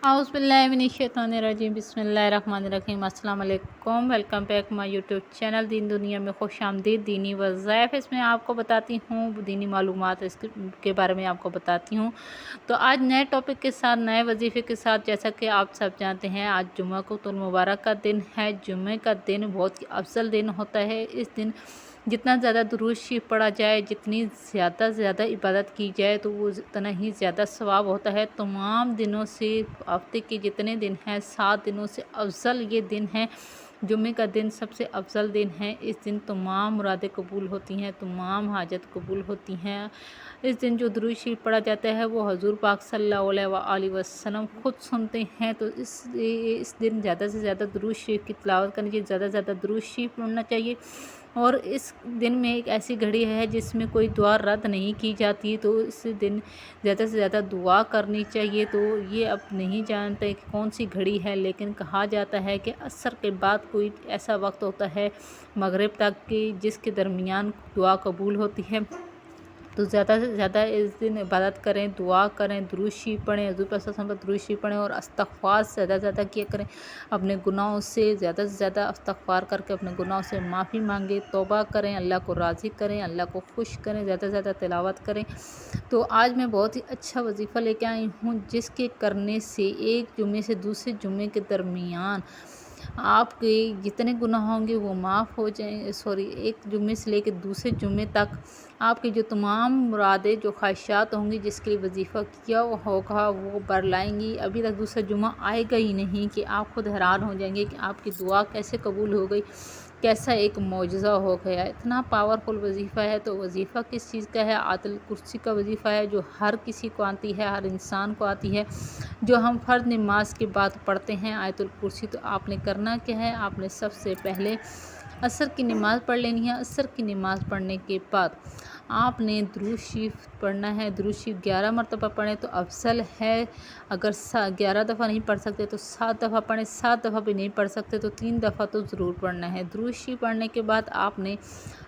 औज़ुबिल्लाहिमिनश्शैतानिर्रजीम बिस्मिल्लाहिर्रहमानिर्रहीम अस्सलाम वालेकुम। Welcome back my YouTube channel दीन दुनिया में खुश आमदीद। दीनी वज़ाइफ इसमें आपको बताती हूँ, दीनी मालूमात इसके बारे में आपको बताती हूँ। तो आज नए टॉपिक के साथ, नए वजीफ़े के साथ, जैसा कि आप सब जानते हैं आज जुम्मा को तो मुबारक का दिन है। जुम्मे का दिन बहुत ही अफजल दिन होता है। इस दिन जितना ज़्यादा दुरूद शरीफ पढ़ा जाए, जितनी ज़्यादा से ज़्यादा इबादत की जाए तो वो उतना ही ज़्यादा सवाब होता है। तमाम दिनों से, हफ्ते के जितने दिन हैं 7 दिनों से अफजल ये दिन है। जुम्मे का दिन सबसे अफजल दिन है। इस दिन तमाम मुरादें कबूल होती हैं, तमाम हाजत कबूल होती हैं। इस दिन जो दुरूद शरीफ पढ़ा जाता है वो हजूर पाक सल्लल्लाहु अलैहि वसल्लम खुद सुनते हैं। तो इस दिन ज़्यादा से ज़्यादा दुरूद शरीफ की तिलावत करनी चाहिए, ज़्यादा से ज़्यादा दुरूद शरीफ पढ़ना चाहिए। और इस दिन में एक ऐसी घड़ी है जिसमें कोई दुआ रद्द नहीं की जाती, तो इस दिन ज़्यादा से ज़्यादा दुआ करनी चाहिए। तो ये अब नहीं जानते कि कौन सी घड़ी है, लेकिन कहा जाता है कि असर के बाद कोई ऐसा वक्त होता है मगरिब तक कि जिसके दरमियान दुआ कबूल होती है। तो ज़्यादा से ज़्यादा इस दिन इबादत करें, दुआ करें, दुरूद शरीफ पढ़ें, हज़ूर पाक सल्लल्लाहु अलैहि वसल्लम पर दुरूद शरीफ पढ़ें और इस्तग़फ़ार ज़्यादा से ज़्यादा किया करें। अपने गुनाहों से ज़्यादा इस्तग़फ़ार करके अपने गुनाहों से माफ़ी मांगें, तौबा करें, अल्लाह को राज़ी करें, अल्लाह को खुश करें, ज़्यादा से ज़्यादा तिलावत करें। तो आज मैं बहुत ही अच्छा वजीफ़ा लेके आई हूँ, जिसके करने से एक जुम्मे से दूसरे जुम्मे के दरमियान आपके जितने गुनाह होंगे वो माफ़ हो जाएँ। एक जुम्मे से लेकर दूसरे जुम्मे तक आपकी जो तमाम मुरादें, जो ख्वाहिशात होंगी, जिसके लिए वजीफ़ा किया होगा वो बर लाएंगी। अभी तक दूसरा जुम्मा आएगा ही नहीं कि आप खुद हैरान हो जाएंगे कि आपकी दुआ कैसे कबूल हो गई, कैसा एक मौजज़ा हो गया। इतना पावरफुल वजीफ़ा है। तो वजीफ़ा किस चीज़ का है? आयतुल कुर्सी का वजीफ़ा है, जो हर किसी को आती है, हर इंसान को आती है, जो हम फ़र्ज़ नमाज के बाद पढ़ते हैं आयतुल कुर्सी। तो आपने करना क्या है? आपने सबसे पहले असर की नमाज़ पढ़ लेनी है। असर की नमाज़ पढ़ने के बाद आपने दुरूद शरीफ पढ़ना है। दुरूद शरीफ 11 मरतबा पढ़ें तो अफजल है। अगर 11 दफ़ा नहीं पढ़ सकते तो 7 दफ़ा पढ़ें, 7 दफ़ा भी नहीं पढ़ सकते तो 3 दफ़ा तो ज़रूर पढ़ना है। दुरूद शरीफ पढ़ने के बाद आपने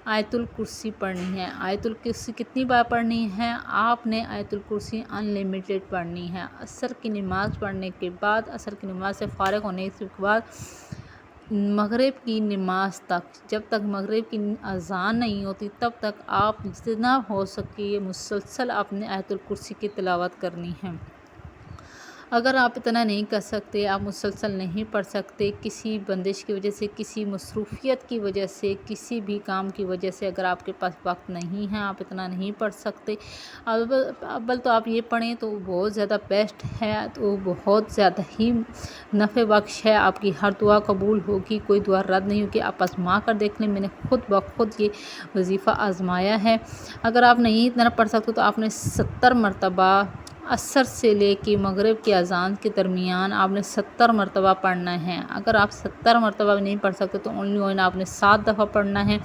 आयतुल कुर्सी पढ़नी है। आयतुल कुर्सी कितनी बार पढ़नी है? आपने आयतुल कुर्सी अनलिमिटेड पढ़नी है। असर की नमाज़ पढ़ने के बाद, असर की नमाज़ से फ़ारिग होने के बाद मगरिब की नमाज तक, जब तक मगरिब की अज़ान नहीं होती तब तक आप जितना हो सके मुसलसल आपने आयतुल कुर्सी की तिलावत करनी है। अगर आप इतना नहीं कर सकते, आप मुसलसल नहीं पढ़ सकते, किसी बंदिश की वजह से, किसी मसरूफ़ियत की वजह से, किसी भी काम की वजह से अगर आपके पास वक्त नहीं है, आप इतना नहीं पढ़ सकते, अव्वल तो आप ये पढ़ें तो बहुत ज़्यादा बेस्ट है। तो बहुत ज़्यादा ही नफ़े बख्श है, आपकी हर दुआ कबूल होगी, कोई दुआ रद्द नहीं होगी। आप आज़मा कर देख लें, मैंने खुद ब खुद ये वजीफ़ा आज़माया है। अगर आप नहीं इतना पढ़ सकते तो आपने 70 मरतबा असर से लेके मगरिब की अज़ान के दरमियान आपने 70 मरतबा पढ़ना है। अगर आप 70 मरतबा भी नहीं पढ़ सकते तो ओनली आपने 7 दफ़ा पढ़ना है।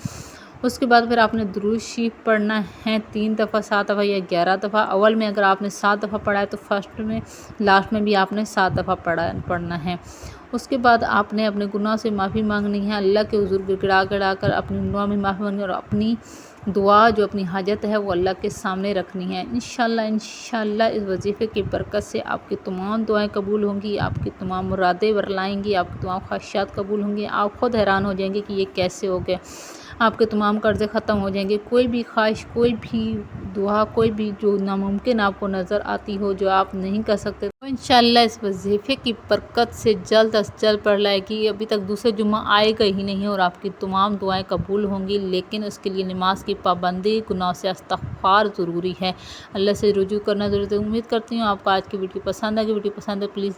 उसके बाद फिर आपने दुरूद शरीफ पढ़ना है 3 दफ़ा, 7 दफ़ा या 11 दफ़ा। अव्वल में अगर आपने 7 दफ़ा पढ़ा है तो फर्स्ट में, लास्ट में भी आपने 7 दफ़ा पढ़ना है। उसके बाद आपने अपने गुनाह से माफ़ी मांगनी है, अल्लाह के हुज़ूर गिड़गिड़ा गिड़ा कर अपनी गुनाह में माफ़ी मांगनी और अपनी दुआ जो अपनी हाजत है वो अल्लाह के सामने रखनी है। इंशाअल्लाह इस वजीफ़े की बरकत से आपकी तमाम दुआएं कबूल होंगी, आपकी तमाम मुरादें बरलाएंगी, आपकी तमाम ख्वाहिशात कबूल होंगी। आप खुद हैरान हो जाएंगे कि ये कैसे हो गया। आपके तमाम कर्ज़े ख़त्म हो जाएंगे। कोई भी ख्वाहिश, कोई भी दुआ, कोई भी जो नामुमकिन आपको नज़र आती हो, जो आप नहीं कर सकते, तो इंशाअल्लाह इस वजीफ़े की बरकत से जल्द अज जल्द पढ़ लाएगी। अभी तक दूसरा जुम्मा आएगा ही नहीं और आपकी तमाम दुआएं कबूल होंगी, लेकिन उसके लिए नमाज की पाबंदी, गुनाह से इस्तग़फ़ार ज़रूरी है, अल्लाह से रुजू करना ज़रूरी है। उम्मीद करती हूँ आपको आज की वीडियो पसंद आएगी। वीडियो पसंद है प्लीज़